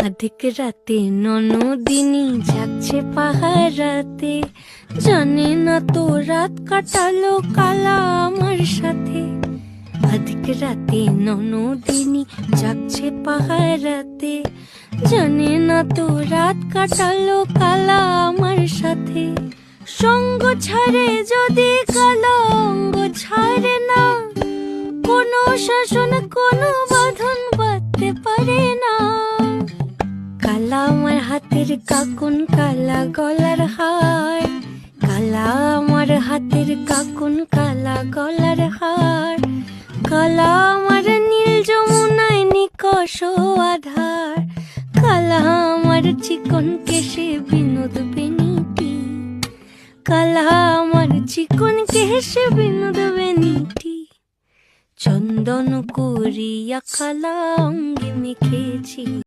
আধিক রাতে ননদিনী যাচ্ছে পাহারাতে, জানে না তো রাত কাটালো কালা আমার সাথে। আধিক রাতে ননদিনী যাচ্ছে পাহারাতে, জানে না তো রাত কাটালো কালা আমার সাথে। সঙ্গ ছাড়ে যদি কালা অঙ্গ ছাড়ে না, কোনো শাসন কোনো বাঁধন বাঁধতে পারে না। কালা আমার হাতের কাকুন কালা গলার হার, কালা আমার হাতের কাকুন কালা গলার হার। কালা আমার নীল যমুনায় নিকষ আধার, কালা আমার চিকন কেশে বিনোদ বেনিটি, কালা আমার চিকন কেশে বিনোদ বেনিটি। চন্দন করিয়া কালা অঙ্গে মেখেছি।